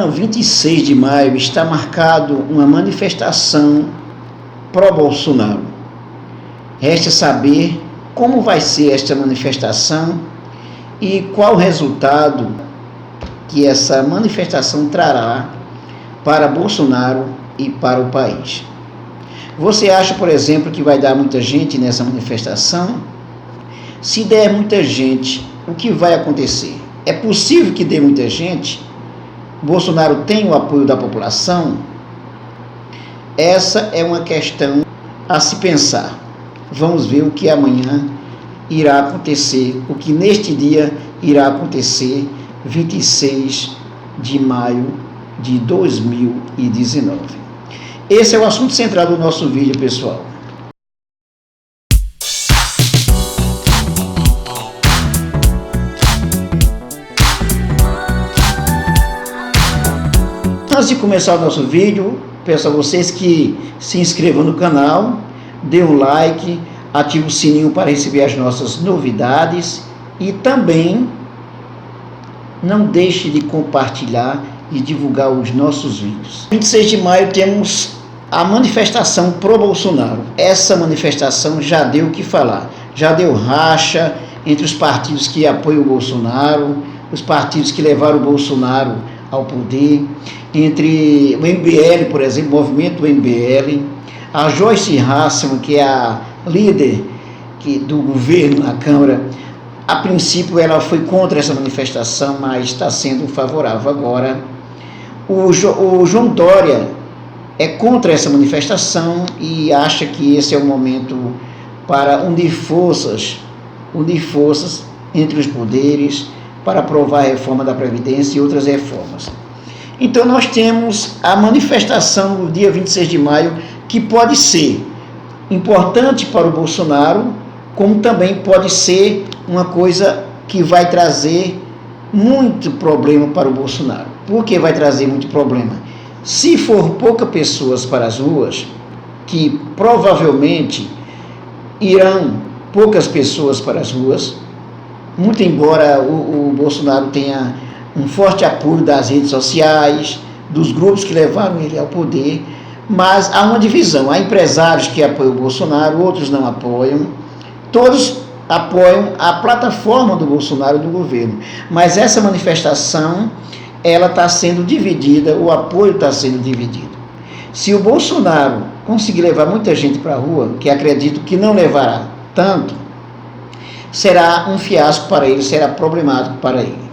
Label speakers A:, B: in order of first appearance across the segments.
A: dia 26 de maio está marcado uma manifestação pró-Bolsonaro. Resta saber como vai ser esta manifestação e qual o resultado que essa manifestação trará para Bolsonaro e para o país. Você acha, por exemplo, que vai dar muita gente nessa manifestação? Se der muita gente, o que vai acontecer? É possível que dê muita gente? Bolsonaro tem o apoio da população? Essa é uma questão a se pensar. Vamos ver o que amanhã irá acontecer, o que neste dia irá acontecer, 26 de maio de 2019. Esse é o assunto central do nosso vídeo, pessoal. Antes de começar o nosso vídeo, peço a vocês que se inscrevam no canal, dê um like, ative o sininho para receber as nossas novidades e também não deixe de compartilhar e divulgar os nossos vídeos. 26 de maio temos a manifestação pró-Bolsonaro. Essa manifestação já deu o que falar, já deu racha entre os partidos que apoiam o Bolsonaro, os partidos que levaram o Bolsonaro ao poder, entre o MBL, por exemplo, o movimento do MBL, a Joyce Hasselmann, que é a líder do governo na Câmara. A princípio ela foi contra essa manifestação, mas está sendo favorável agora. O João Dória é contra essa manifestação e acha que esse é o momento para unir forças entre os poderes para aprovar a reforma da Previdência e outras reformas. Então nós temos a manifestação do dia 26 de maio, que pode ser importante para o Bolsonaro, como também pode ser uma coisa que vai trazer muito problema para o Bolsonaro. Por que vai trazer muito problema? Se for poucas pessoas para as ruas, que provavelmente irão poucas pessoas para as ruas, muito embora o Bolsonaro tenha um forte apoio das redes sociais, dos grupos que levaram ele ao poder, mas há uma divisão. Há empresários que apoiam o Bolsonaro, outros não apoiam. Todos apoiam a plataforma do Bolsonaro e do governo. Mas essa manifestação, ela está sendo dividida, o apoio está sendo dividido. Se o Bolsonaro conseguir levar muita gente para a rua, que acredito que não levará tanto, será um fiasco para ele, será problemático para ele.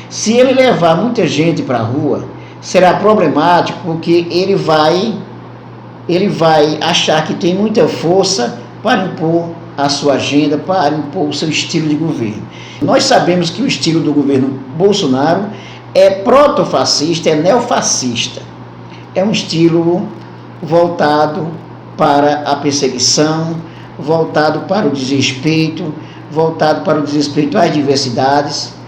A: Se ele levar muita gente para a rua, será problemático porque ele vai achar que tem muita força para impor a sua agenda, para impor o seu estilo de governo. Nós sabemos que o estilo do governo Bolsonaro é protofascista, é neofascista. É um estilo voltado para a perseguição, voltado para o desrespeito, às diversidades.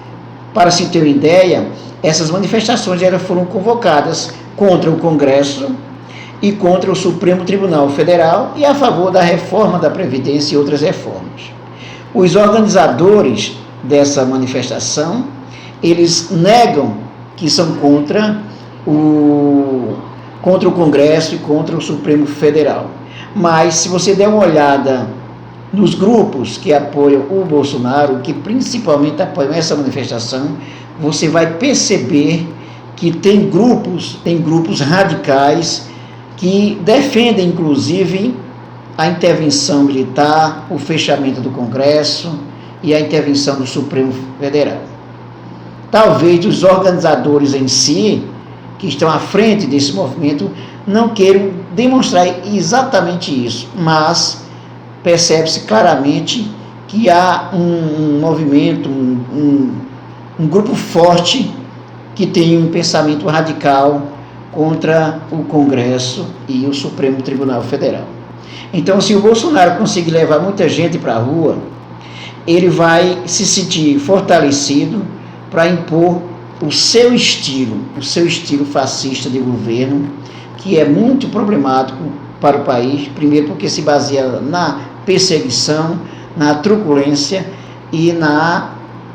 A: Para se ter uma ideia, essas manifestações foram convocadas contra o Congresso e contra o Supremo Tribunal Federal e a favor da reforma da Previdência e outras reformas. Os organizadores dessa manifestação, eles negam que são contra o Congresso e contra o Supremo Federal. Mas se você der uma olhada nos grupos que apoiam o Bolsonaro, que principalmente apoiam essa manifestação, você vai perceber que tem grupos radicais que defendem, inclusive, a intervenção militar, o fechamento do Congresso e a intervenção do Supremo Federal. Talvez os organizadores em si, que estão à frente desse movimento, não queiram demonstrar exatamente isso, mas percebe-se claramente que há um movimento, um grupo forte que tem um pensamento radical contra o Congresso e o Supremo Tribunal Federal. Então, se o Bolsonaro conseguir levar muita gente para a rua, ele vai se sentir fortalecido para impor o seu estilo fascista de governo, que é muito problemático para o país, primeiro porque se baseia na perseguição, na truculência e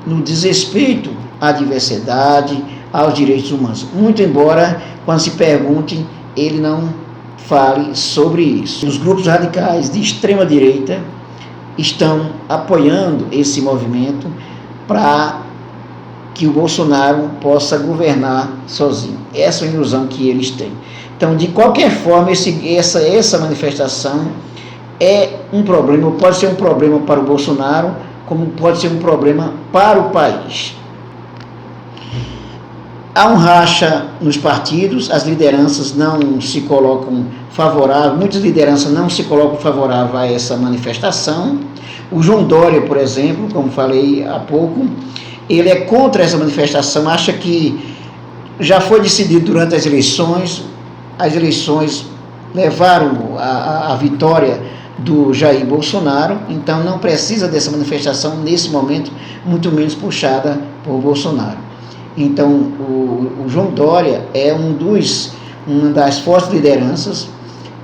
A: no desrespeito à diversidade, aos direitos humanos. Muito embora, quando se pergunte, ele não fale sobre isso. Os grupos radicais de extrema-direita estão apoiando esse movimento para que o Bolsonaro possa governar sozinho. Essa é a ilusão que eles têm. Então, de qualquer forma, essa manifestação é um problema, pode ser um problema para o Bolsonaro, como pode ser um problema para o país. Há um racha nos partidos, as lideranças não se colocam favoráveis, muitas lideranças não se colocam favoráveis a essa manifestação. O João Dória, por exemplo, como falei há pouco, ele é contra essa manifestação, acha que já foi decidido durante as eleições levaram a vitória do Jair Bolsonaro, então não precisa dessa manifestação nesse momento, muito menos puxada por Bolsonaro. Então, o João Dória é uma das fortes lideranças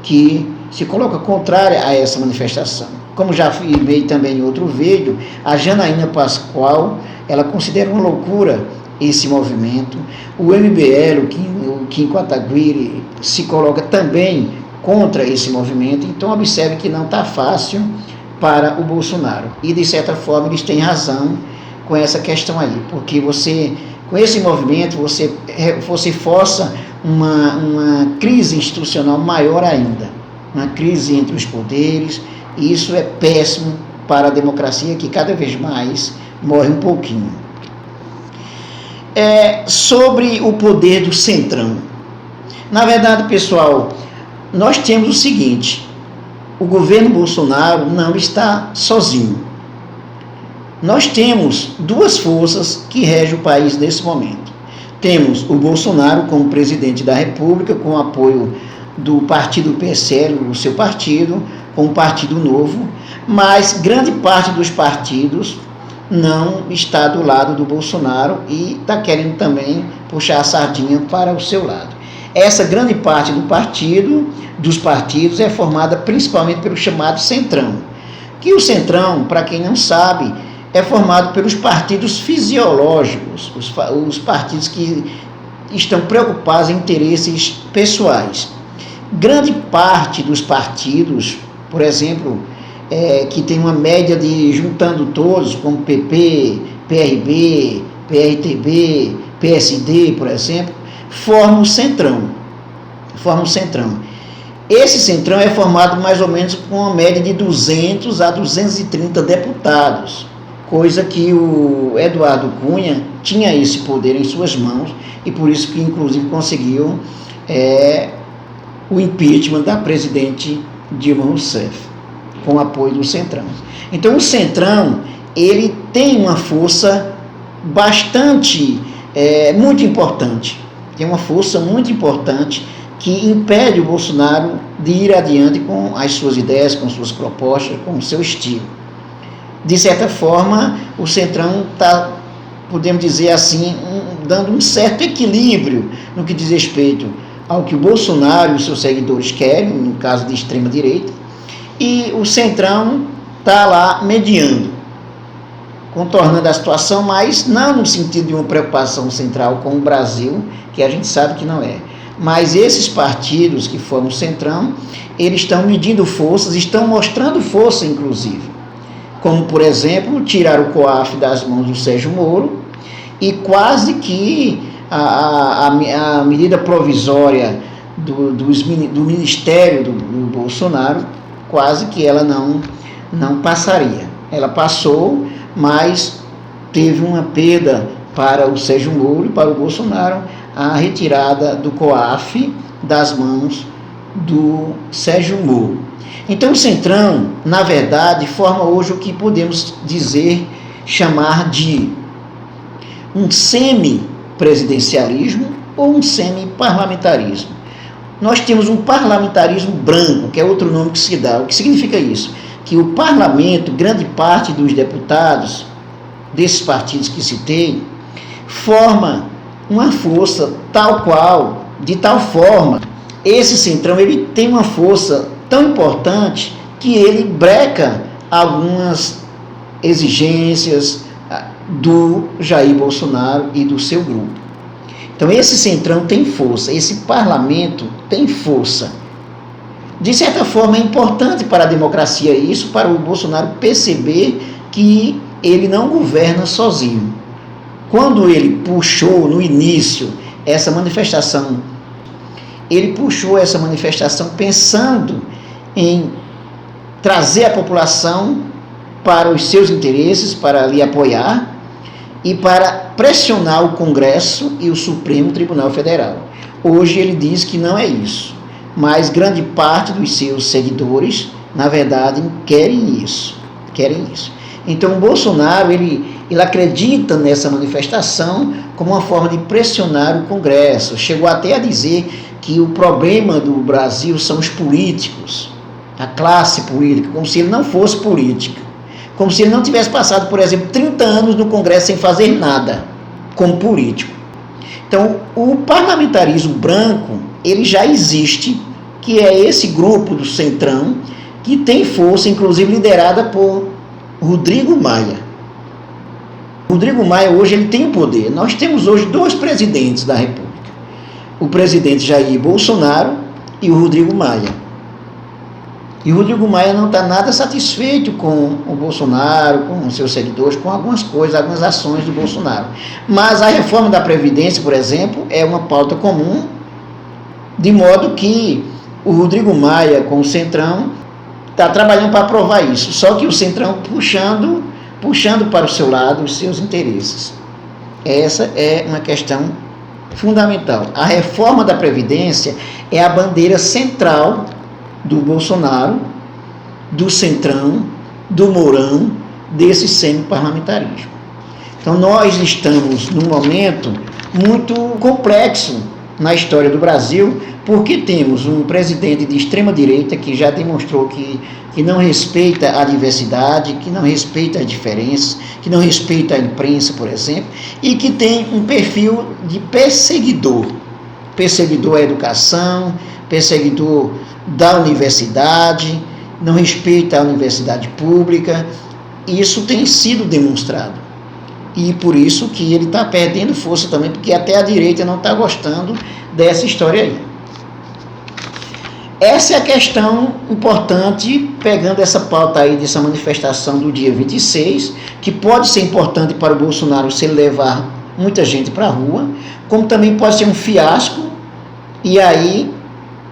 A: que se coloca contrária a essa manifestação. Como já vi também em outro vídeo, a Janaína Pascoal, ela considera uma loucura esse movimento. O MBL, o Kim Kataguiri, se coloca também contra esse movimento. Então, observe que não está fácil para o Bolsonaro. E, de certa forma, eles têm razão com essa questão aí, porque com esse movimento, você força uma crise institucional maior ainda, uma crise entre os poderes, e isso é péssimo para a democracia, que cada vez mais morre um pouquinho. Sobre o poder do Centrão. Na verdade, pessoal, nós temos o seguinte: o governo Bolsonaro não está sozinho. Nós temos duas forças que regem o país nesse momento. Temos o Bolsonaro como presidente da República, com o apoio do partido PSL, o seu partido, com o Partido Novo, mas grande parte dos partidos não está do lado do Bolsonaro e está querendo também puxar a sardinha para o seu lado. Essa grande parte dos partidos é formada principalmente pelo chamado Centrão, que o Centrão, para quem não sabe, é formado pelos partidos fisiológicos, os partidos que estão preocupados em interesses pessoais. Grande parte dos partidos, por exemplo, que tem uma média de, juntando todos, como PP, PRB, PRTB, PSD, por exemplo, formam o Centrão. Esse Centrão é formado mais ou menos com uma média de 200 a 230 deputados, coisa que o Eduardo Cunha tinha esse poder em suas mãos, e por isso que inclusive conseguiu o impeachment da presidente Dilma Rousseff, com o apoio do Centrão. Então o Centrão, ele tem uma força muito importante, tem uma força muito importante que impede o Bolsonaro de ir adiante com as suas ideias, com suas propostas, com o seu estilo. De certa forma, o Centrão está, podemos dizer assim, dando um certo equilíbrio no que diz respeito ao que o Bolsonaro e os seus seguidores querem, no caso de extrema-direita, e o Centrão está lá mediando, contornando a situação, mas não no sentido de uma preocupação central com o Brasil, que a gente sabe que não é. Mas esses partidos que formam o Centrão, eles estão medindo forças, estão mostrando força, inclusive. Como, por exemplo, tirar o COAF das mãos do Sérgio Moro, e quase que a medida provisória do Ministério do Bolsonaro, quase que ela não passaria. Ela passou, mas teve uma perda para o Sérgio Moro e para o Bolsonaro, a retirada do COAF das mãos do Sérgio Moro. Então o Centrão, na verdade, forma hoje o que podemos chamar de um semi-presidencialismo ou um semi-parlamentarismo. Nós temos um parlamentarismo branco, que é outro nome que se dá. O que significa isso? Que o parlamento, grande parte dos deputados desses partidos que citei, forma uma força de tal forma, esse Centrão, ele tem uma força tão importante que ele breca algumas exigências do Jair Bolsonaro e do seu grupo. Então esse centrão tem força, esse parlamento tem força. De certa forma é importante para a democracia isso, para o Bolsonaro perceber que ele não governa sozinho. Quando ele puxou no início essa manifestação, ele puxou essa manifestação pensando em trazer a população para os seus interesses, para lhe apoiar e para pressionar o Congresso e o Supremo Tribunal Federal. Hoje ele diz que não é isso, mas grande parte dos seus seguidores, na verdade, querem isso. Então o Bolsonaro, ele acredita nessa manifestação como uma forma de pressionar o Congresso. Chegou até a dizer que o problema do Brasil são os políticos, a classe política, como se ele não fosse política. Como se ele não tivesse passado, por exemplo, 30 anos no Congresso sem fazer nada como político. Então, o parlamentarismo branco, ele já existe, que é esse grupo do Centrão, que tem força, inclusive liderada por Rodrigo Maia. Rodrigo Maia hoje ele tem o poder. Nós temos hoje 2 presidentes da República. O presidente Jair Bolsonaro e o Rodrigo Maia. E o Rodrigo Maia não está nada satisfeito com o Bolsonaro, com os seus seguidores, com algumas coisas, algumas ações do Bolsonaro. Mas a reforma da Previdência, por exemplo, é uma pauta comum, de modo que o Rodrigo Maia, com o Centrão, está trabalhando para aprovar isso. Só que o Centrão puxando para o seu lado os seus interesses. Essa é uma questão fundamental. A reforma da Previdência é a bandeira central do Bolsonaro, do Centrão, do Mourão, desse semi-parlamentarismo. Então nós estamos num momento muito complexo na história do Brasil, porque temos um presidente de extrema-direita que já demonstrou que não respeita a diversidade, que não respeita as diferenças, que não respeita a imprensa, por exemplo, e que tem um perfil de perseguidor à educação, perseguidor da universidade, não respeita a universidade pública. Isso tem sido demonstrado. E por isso que ele está perdendo força também, porque até a direita não está gostando dessa história aí. Essa é a questão importante, pegando essa pauta aí dessa manifestação do dia 26, que pode ser importante para o Bolsonaro se ele levar muita gente para a rua, como também pode ser um fiasco, e aí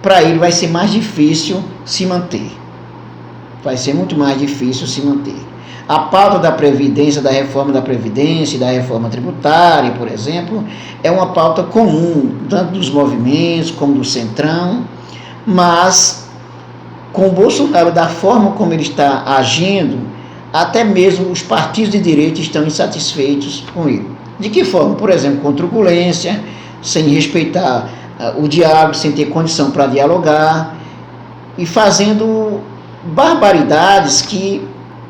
A: para ele vai ser mais difícil se manter. Vai ser muito mais difícil se manter. A pauta da Previdência, da reforma da Previdência e da reforma tributária, por exemplo, é uma pauta comum, tanto dos movimentos como do Centrão, mas com o Bolsonaro, da forma como ele está agindo, até mesmo os partidos de direita estão insatisfeitos com ele. De que forma? Por exemplo, com truculência, sem respeitar o diálogo, sem ter condição para dialogar, e fazendo barbaridades que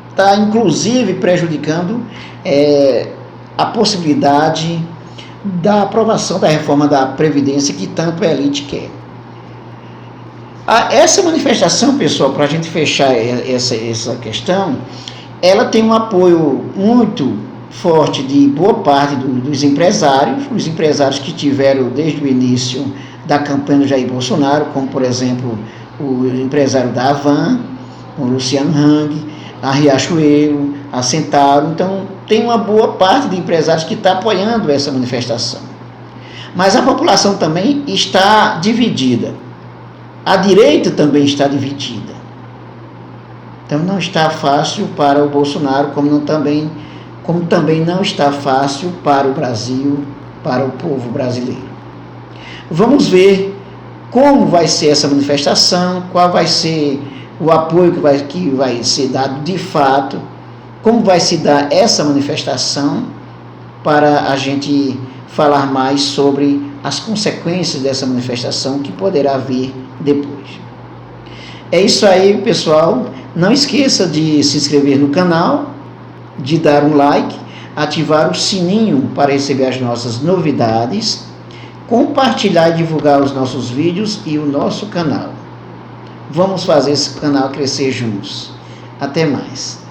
A: está inclusive prejudicando a possibilidade da aprovação da reforma da Previdência que tanto a elite quer. Essa manifestação, pessoal, para a gente fechar essa questão, ela tem um apoio muito forte de boa parte dos empresários, os empresários que tiveram desde o início da campanha do Jair Bolsonaro, como, por exemplo, o empresário da Havan, o Luciano Hang, a Riachuelo, a Centauro. Então, tem uma boa parte de empresários que está apoiando essa manifestação. Mas a população também está dividida. A direita também está dividida. Então, não está fácil para o Bolsonaro, como também não está fácil para o Brasil, para o povo brasileiro. Vamos ver como vai ser essa manifestação, qual vai ser o apoio que vai ser dado de fato, como vai se dar essa manifestação, para a gente falar mais sobre as consequências dessa manifestação que poderá vir depois. É isso aí, pessoal. Não esqueça de se inscrever no canal, de dar um like, ativar o sininho para receber as nossas novidades, compartilhar e divulgar os nossos vídeos e o nosso canal. Vamos fazer esse canal crescer juntos. Até mais.